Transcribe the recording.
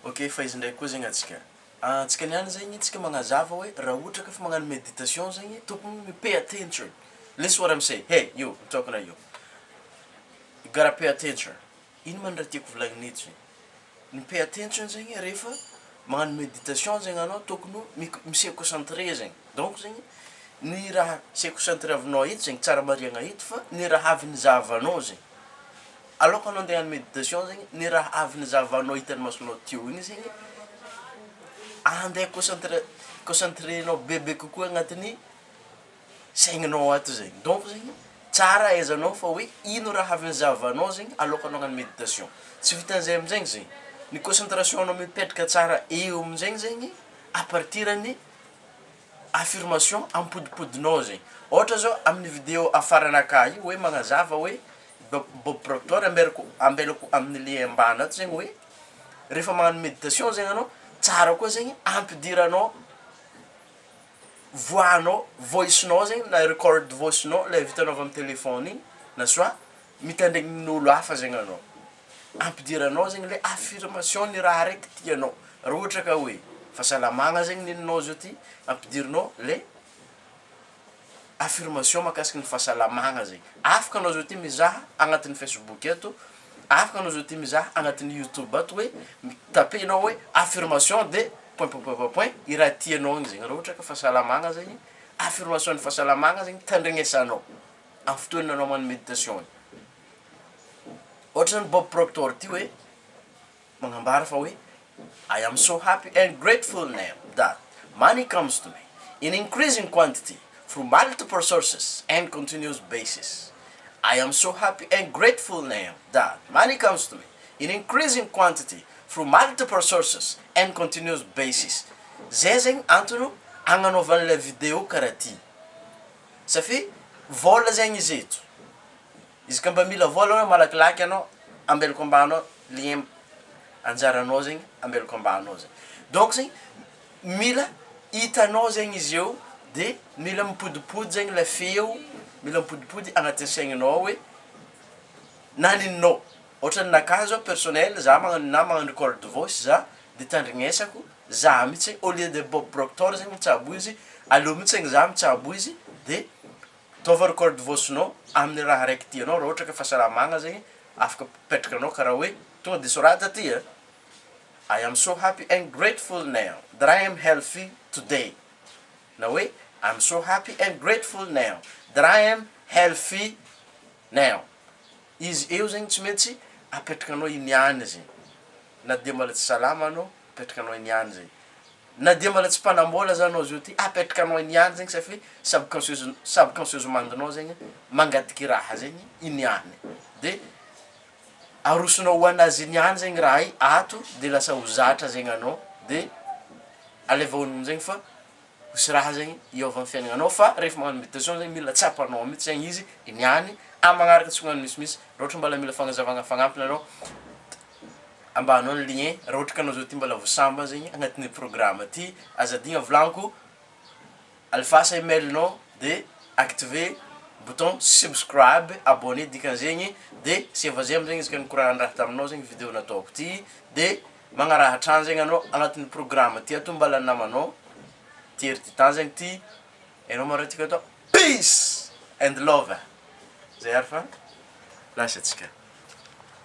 Ok, fa izy ndraiky koa zegny antsika. Antsika niany zegny tsika magnazava hoe raha ohatra ka fa magnano méditation zegny tokony pay attention. Listen what I'm saying. Hey, you, I'm talking to you. You gotta pay attention. Ino man raha tiako volagnina eto zegny. Ny pay attention zegny rehefa magnano méditation zegny anao tokony misy concentré zegny. Donc zegny ny raha se concentré avinao eto zegny tsara marihagna eto fa ny raha avy nizahavanao zegny. Alors anao andeha hagnano méditation zegny ny raha avy nizahavanao hitan'ny masonao teo igny zegny andeha concentrénao bebe kokoa agnatin'ny saigninao ato zegny. Donc zegny tsara ahaizanao fa hoe ino raha avy nizahavanao zegny aloka anao hagnano méditation. Tsy vitan'izay amin'izegny zegny ny concentration anao mipetraka tsara eo amin'izegny zegny à partir ny affirmation ampodipodinao zegny. Ohatra zao amin'ny vidéo afaranaka io hoe magnazava hoe Bob Proctor ambelako amin'ny lien ambany ato zegny hoe rehefa magnano méditation zegny anao tsara koa zegny ampidiranao voix-nao, voice-nao zegny na record voice-nao le vitanao avy amin'ny téléphone igny na soit mitandregnin'olo hafa zegny anao. Ampidiranao zegny le affirmation ny raha araiky tianao. Raha ohatra ka hoe fahasalamagna zegny neninao zao ty ampidirinao le affirmation mahakasiky ny fahasalamagna zegny. Afaka anao zao ty mizaha agnatin'ny Facebook eto, afaka anao zao ty mizaha agnatin'ny YouTube ato hoe tapenao hoe affirmation de point i raha tianao igny zegny. Raha ohatra ka fahasalamagna zegny affirmation ny fahasalamagna zegny tandregnesanao amin'ny fotoana anao magnano méditation igny. Ohatra ny Bob Proctor ty hoe magnambara fa hoe I am so happy and grateful now that money comes to me in increasing quantity through multiple sources and continuous basis. I am so happy and grateful now that money comes to me in increasing quantity through multiple sources and continuous basis. Zay zegny antony agnanaovan'ilay vidéo karaha ty. Safy vola zegny izy eto. Izy ka mba mila vola anao malakilaky anao ambelako ambanao lien anjaranao zegny ambelako ambanao zegny. Donc zegny mila hitanao zegny izy eo de mila mipodipody zegny le feo, mila mipodipody agnatin'ny saigninao hoe naninao. Ohatra ninakahy zao personnel za magnano record voice za de tandrignesako za mihitsy au lieu de Bob Proctor zegny mitsabo izy aleo mihitsy zegny za mitsabo izy de tova record voice-nao amin'ny raha raiky tianao. Raha ohatra ka fahasalamagna zegny afaka petrakanao karaha hoe tonga de sorata ty I am so happy and grateful now that I am healthy today. Na hoe I'm so happy and grateful now that I am healthy now. Izy eo zegny tsy maintsy apetrakanao iniany zegny. Na dia mbola tsy salama anao apetrakanao iniany zegny. Na dia mbola tsy mpanambola zanao zao ty apetrakanao iniany zegny safy subconscious mandinao zegny mangatiky raha zegny iniany. De arosonao ho anazy iniany zegny raha i ato de lasa ho zatra zegny anao de alevaonao amin'izegny fa misy raha zegny iova amin'ny fiaignanao fa rehefa magnano méditation zegny mila tsapanao mihitsy zegny izy iniany magnaraka tsy magnano misimisy. Raha ohatra mbola mila fagnazavagna fagnampiny anao ambanao ny lien. Raha ohatra ka anao zao ty mbola voasamba zegny agnatin'ny programme ty azadigna volagniko alefasa email-nao de activer bouton subscribe abonné dikan'zegny de save-zay am'zegny izy ka nikoragna raha taminao zegny vidéo nataoko ty de magnarahatra any zegny anao agnatin'ny programme ty ato mbala namanao Thierry ty tan zegny ty enao maraha tika atao peace and love. Zay ary fa lasa atsika.